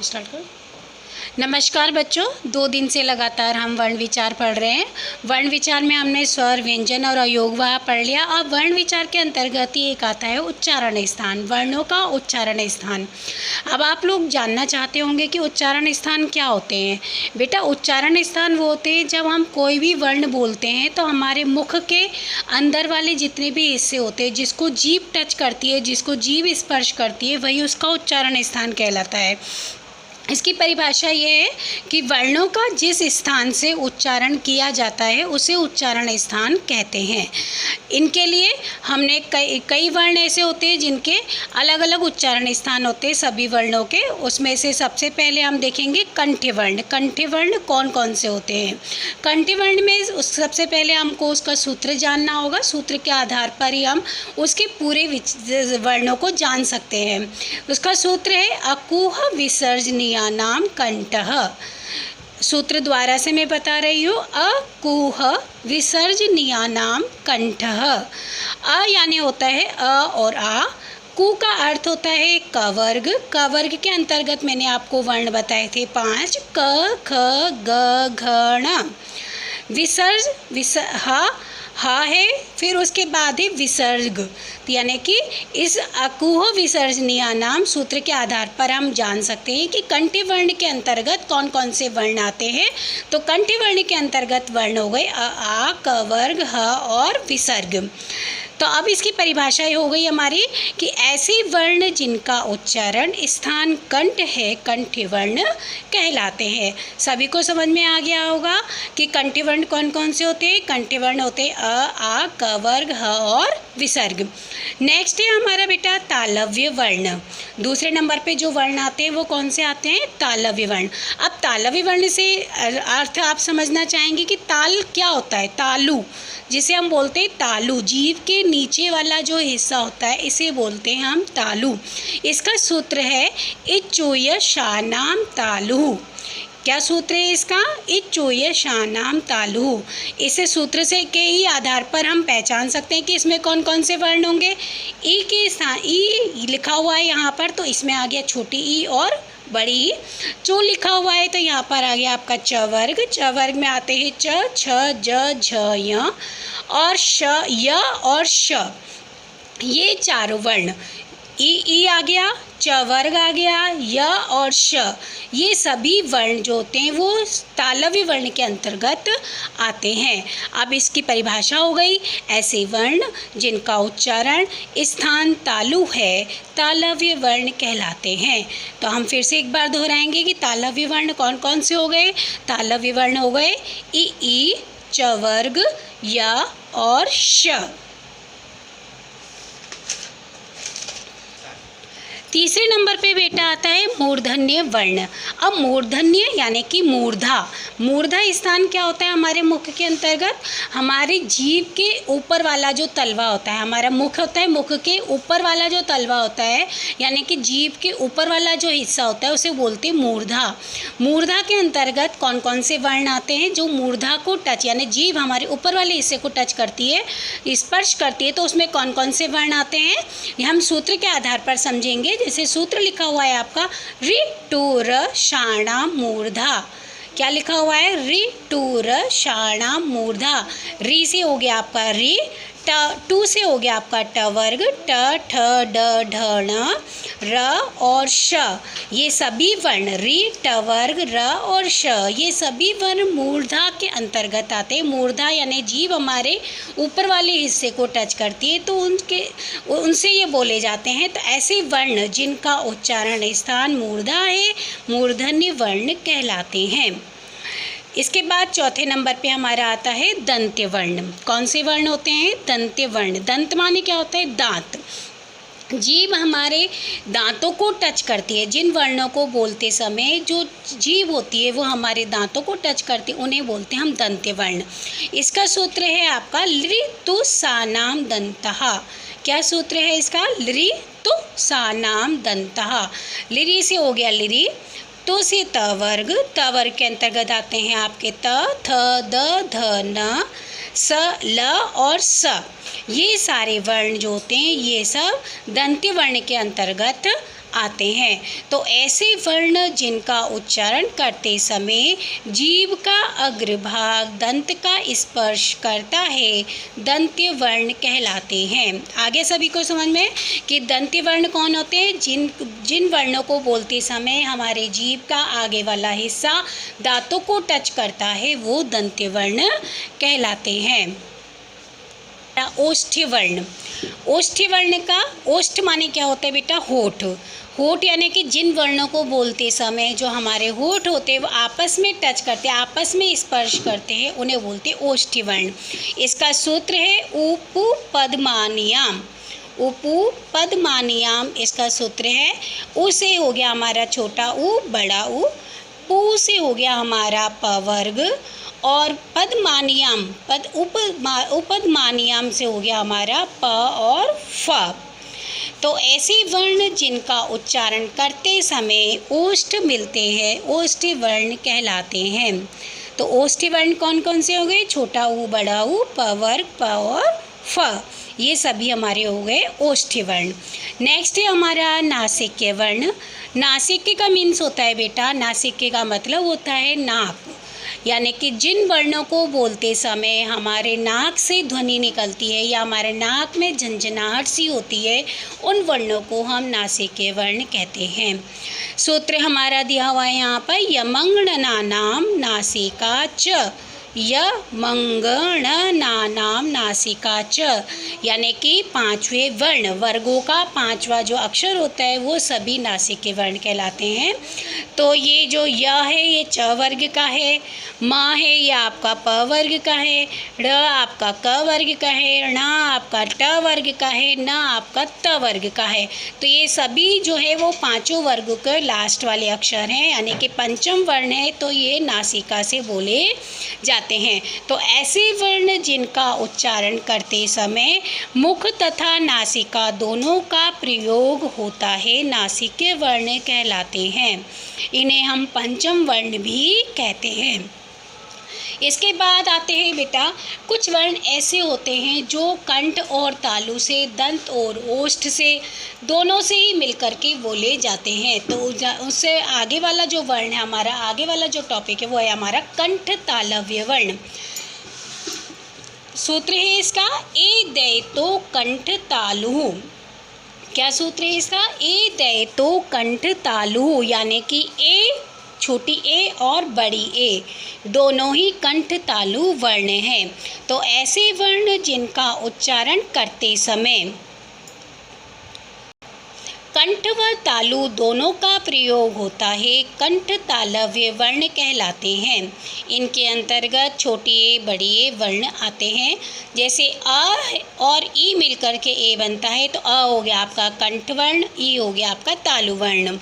Start करो। नमस्कार बच्चों, 2 दिन से लगातार हम वर्ण विचार पढ़ रहे हैं। वर्ण विचार में हमने स्वर, व्यंजन और अयोगवाह पढ़ लिया। अब वर्ण विचार के अंतर्गत ही एक आता है उच्चारण स्थान, वर्णों का उच्चारण स्थान। अब आप लोग जानना चाहते होंगे कि उच्चारण स्थान क्या होते हैं। बेटा, उच्चारण स्थान वो होते हैं जब हम कोई भी वर्ण बोलते हैं तो हमारे मुख के अंदर वाले जितने भी हिस्से होते हैं, जिसको जीभ टच करती है, जिसको जीभ स्पर्श करती है, वही उसका उच्चारण स्थान कहलाता है। इसकी परिभाषा ये है कि वर्णों का जिस स्थान से उच्चारण किया जाता है उसे उच्चारण स्थान कहते हैं। इनके लिए हमने कई वर्ण ऐसे होते हैं जिनके अलग अलग उच्चारण स्थान होते हैं सभी वर्णों के। उसमें से सबसे पहले हम देखेंगे कंठ्य वर्ण। कंठ्य वर्ण कौन कौन से होते हैं। कंठ्य वर्ण में सबसे पहले हमको उसका सूत्र जानना होगा। सूत्र के आधार पर ही हम उसके पूरे वर्णों को जान सकते हैं। उसका सूत्र है अकुह विसर्जनीय नाम कंठः। सूत्र द्वारा से मैं बता रही हूँ, अकुह विसर्जनीय नाम कंठः। अ यानी होता है अ और आ। कु का अर्थ होता है कवर्ग। कवर्ग के अंतर्गत मैंने आपको वर्ण बताए थे 5, क ख ग घ ण। विसर्ज हा है, फिर उसके बाद है विसर्ग, यानी कि इस अकुह विसर्जनीय नाम सूत्र के आधार पर हम जान सकते हैं कि कंठ्य वर्ण के अंतर्गत कौन कौन से वर्ण आते हैं। तो कंठ्य वर्ण के अंतर्गत वर्ण हो गए अ, आ, क वर्ग, ह और विसर्ग। तो अब इसकी परिभाषा हो गई हमारी कि ऐसे वर्ण जिनका उच्चारण स्थान कंठ है कंठ्य वर्ण कहलाते हैं। सभी को समझ में आ गया होगा कि कंठ्य वर्ण कौन कौन से होते हैं। कंठ्य वर्ण होते हैं अ, आ, क वर्ग, ह और विसर्ग। नेक्स्ट है हमारा बेटा तालव्य वर्ण। दूसरे नंबर पे जो वर्ण आते हैं वो कौन से आते हैं, तालव्य वर्ण। अब तालव्य वर्ण से अर्थ आप समझना चाहेंगे कि ताल क्या होता है। तालु, जिसे हम बोलते हैं तालु, जीभ के नीचे वाला जो हिस्सा होता है इसे बोलते हैं हम तालु। इसका सूत्र है इच्चोय शानाम तालु। क्या सूत्र है इसका, इच्चोय शानाम तालु। इसे सूत्र से के ही आधार पर हम पहचान सकते हैं कि इसमें कौन कौन से वर्ण होंगे। ई के स्थान ई लिखा हुआ है यहाँ पर, तो इसमें आ गया छोटी ई और बड़ी ई। चो लिखा हुआ है तो यहाँ पर आ गया आपका च वर्ग। च वर्ग में आते हैं च, छ, ज, झ, य और श, य और श। ये चारों वर्ण, ई आ गया, च वर्ग आ गया, य और श, ये सभी वर्ण जो होते हैं वो तालव्य वर्ण के अंतर्गत आते हैं। अब इसकी परिभाषा हो गई, ऐसे वर्ण जिनका उच्चारण स्थान तालु है तालव्य वर्ण कहलाते हैं। तो हम फिर से एक बार दोहराएंगे कि तालव्य वर्ण कौन कौन से हो गए। तालव्य वर्ण हो गए ई, च वर्ग, य और श। तीसरे नंबर पे बेटा आता है मूर्धन्य वर्ण। अब मूर्धन्य यानी कि मूर्धा। मूर्धा स्थान क्या होता है हमारे मुख के अंतर्गत, हमारी जीभ के ऊपर वाला जो तलवा होता है। हमारा मुख होता है, मुख के ऊपर वाला जो तलवा होता है यानी कि जीभ के ऊपर वाला जो हिस्सा होता है उसे बोलते हैं मूर्धा। मूर्धा के अंतर्गत कौन कौन से वर्ण आते हैं जो मूर्धा को टच, यानी जीभ हमारे ऊपर वाले हिस्से को टच करती है, स्पर्श करती है, तो उसमें कौन कौन से वर्ण आते हैं ये हम सूत्र के आधार पर समझेंगे। जैसे सूत्र लिखा हुआ है आपका रि टू र शाणा मूर्धा। क्या लिखा हुआ है, रि टू र शाणा मूर्धा। री से हो गया आपका री, टू से हो गया आपका ट वर्ग, ट, ठ, ड, ढ, ण, र और श। ये सभी वर्ण री, ट वर्ग, र और श, ये सभी वर्ण मूर्धा के अंतर्गत आते हैं। मूर्धा यानी जीभ हमारे ऊपर वाले हिस्से को टच करती है तो उनसे ये बोले जाते हैं। तो ऐसे वर्ण जिनका उच्चारण स्थान मूर्धा है मूर्धन्य वर्ण कहलाते हैं। इसके बाद चौथे नंबर पे हमारा आता है दंत्य वर्ण। कौन से वर्ण होते हैं, दंत्य वर्ण। दंत माने क्या होता है, दांत। जीभ हमारे दांतों को टच करती है। जिन वर्णों को बोलते समय जो जीभ होती है वो हमारे दांतों को टच करती है उन्हें बोलते हैं हम दंत्य वर्ण। इसका सूत्र है आपका लृतु सानाम दंतः। क्या सूत्र है इसका, लृतु सानाम दंतः। लिरी से हो गया लिरी, तो से त वर्ग के अंतर्गत आते हैं आपके त, थ, द, ध, न, स, ल और स। ये सारे वर्ण जो होते हैं ये सब दंत्य वर्ण के अंतर्गत आते हैं। तो ऐसे वर्ण जिनका उच्चारण करते समय जीभ का अग्रभाग दंत का स्पर्श करता है दंत्य वर्ण कहलाते हैं। आगे सभी को समझ में कि दंत्य वर्ण कौन होते हैं? जिन वर्णों को बोलते समय हमारे जीभ का आगे वाला हिस्सा दांतों को टच करता है वो दंत्य वर्ण कहलाते हैं। ओष्ठ्य वर्ण, ओष्ठ्य वर्ण का ओष्ठ माने क्या होता है बेटा? होठ। होठ यानी कि जिन वर्णों को बोलते समय जो हमारे होठ होते हैं वो आपस में टच करते हैं, आपस में स्पर्श करते हैं, उन्हें बोलते हैं ओष्ठ्य वर्ण। इसका सूत्र है उपपदमानियाम। उपपदमानियाम इसका सूत्र है। उ से हो गया हमारा छोटा उ बड़ा उ, पू से हो गया हमारा प वर्ग, और पदमानियाम उपपदमानियाम से हो गया हमारा प और फ। तो ऐसे वर्ण जिनका उच्चारण करते समय ओष्ठ मिलते हैं ओष्ठ्य वर्ण कहलाते हैं। तो ओष्ठ्य वर्ण कौन कौन से हो गए? छोटा ऊ बड़ा ऊ प वर्ग प और फ, ये सभी हमारे हो गए ओष्ठ्य वर्ण। नेक्स्ट है हमारा नासिक्य वर्ण। नासिक्य का मीन्स होता है बेटा, नासिक्य का मतलब होता है नाक, यानी कि जिन वर्णों को बोलते समय हमारे नाक से ध्वनि निकलती है या हमारे नाक में झंझनाहट सी होती है उन वर्णों को हम नासिक्य वर्ण कहते हैं। सूत्र हमारा दिया हुआ है यहाँ पर, यमंगणनानाम नासिका च, यमंगणनानाम नासिका च, यानी कि पांचवें वर्ण वर्गों का पांचवा जो अक्षर होता है वो सभी नासिक्य वर्ण कहलाते हैं। तो ये जो य है ये च वर्ग का है, म है ये आपका प वर्ग का है, ड़ आपका क वर्ग का है, ण आपका ट वर्ग का है, न आपका त वर्ग का है। तो ये सभी जो है वो पांचों वर्गों के लास्ट वाले अक्षर हैं, यानी कि पंचम वर्ण है, तो ये नासिका से बोले जाते हैं। तो ऐसे वर्ण जिनका उच्चारण करते समय मुख तथा नासिका दोनों का प्रयोग होता है नासिक्य वर्ण कहलाते हैं। इन्हें हम पंचम वर्ण भी कहते हैं। इसके बाद आते हैं बेटा कुछ वर्ण ऐसे होते हैं जो कंठ और तालु से, दंत और ओष्ठ से, दोनों से ही मिलकर के बोले जाते हैं। तो उससे आगे वाला जो वर्ण है हमारा, आगे वाला जो टॉपिक है वो है हमारा कंठ तालव्य वर्ण। सूत्र है इसका ए दय तो कंठ तालु। क्या सूत्र है इसका? ए दय तो कंठ तालु, यानी कि ए छोटी ए और बड़ी ए दोनों ही कंठ तालु वर्ण हैं। तो ऐसे वर्ण जिनका उच्चारण करते समय कंठ व तालु दोनों का प्रयोग होता है कंठ तालव्य वर्ण कहलाते हैं। इनके अंतर्गत छोटी ए बड़ी ए वर्ण आते हैं। जैसे अ और ई मिलकर के ए बनता है तो अ हो गया आपका कंठ वर्ण, ई हो गया आपका तालु वर्ण।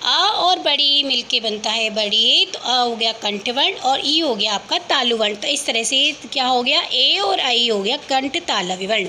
अ और बड़ी ई मिलके बनता है बड़ी ए, तो अ हो गया कंठ वर्ण और ई हो गया आपका तालु वर्ण। तो इस तरह से क्या हो गया? ए और आई हो गया कंठ तालव्य वर्ण।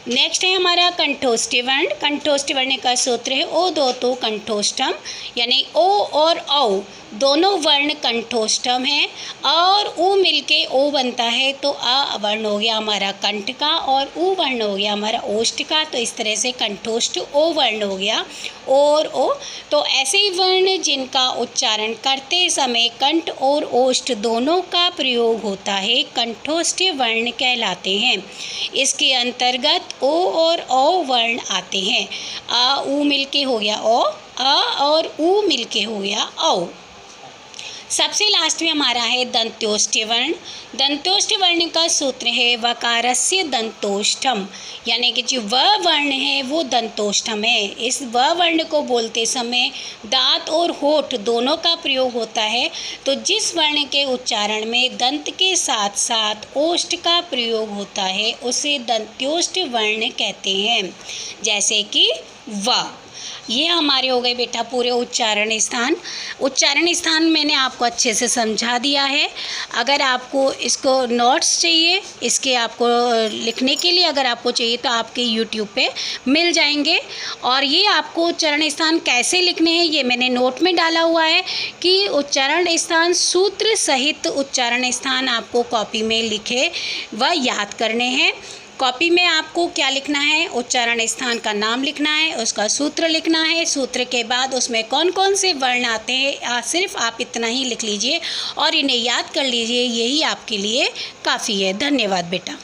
नेक्स्ट है हमारा कंठोष्ठ्य वर्ण। कंठोष्ठ्य वर्ण का सूत्र है ओ दो तो कंठोष्ठम, यानी ओ और औ दोनों वर्ण कंठोष्ठम है, और ऊ मिलके ओ बनता है तो अ वर्ण हो गया हमारा कंठ का और ऊ वर्ण हो गया हमारा ओष्ठ का। तो इस तरह से कंठोष्ठ ओ वर्ण हो गया और ओ। तो ऐसे वर्ण जिनका उच्चारण करते समय कंठ और ओष्ठ दोनों का प्रयोग होता है कंठोष्ठ्य वर्ण कहलाते हैं। इसके अंतर्गत ओ और औ वर्ण आते हैं। आ ऊ मिलके हो गया ओ, अ और ऊ मिलके हो गया औ। सबसे लास्ट में हमारा है दंत्योष्ठ्य वर्ण। दंत्योष्ठ्य वर्ण का सूत्र है वकारस्य दंतोष्ठम, यानी कि जो व वर्ण है वो दंतोष्ठम है। इस व वर्ण को बोलते समय दांत और होठ दोनों का प्रयोग होता है। तो जिस वर्ण के उच्चारण में दंत के साथ साथ ओष्ठ का प्रयोग होता है उसे दंत्योष्ठ्य वर्ण कहते हैं। जैसे कि व, ये हमारे हो गए बेटा पूरे उच्चारण स्थान। उच्चारण स्थान मैंने आपको अच्छे से समझा दिया है। अगर आपको इसको नोट्स चाहिए, इसके आपको लिखने के लिए अगर आपको चाहिए तो आपके यूट्यूब पे मिल जाएंगे। और ये आपको उच्चारण स्थान कैसे लिखने हैं ये मैंने नोट में डाला हुआ है कि उच्चारण स्थान सूत्र सहित उच्चारण स्थान आपको कॉपी में लिखे व याद करने हैं। कॉपी में आपको क्या लिखना है, उच्चारण स्थान का नाम लिखना है, उसका सूत्र लिखना है, सूत्र के बाद उसमें कौन कौन से वर्ण आते हैं सिर्फ आप इतना ही लिख लीजिए और इन्हें याद कर लीजिए, यही आपके लिए काफ़ी है। धन्यवाद बेटा।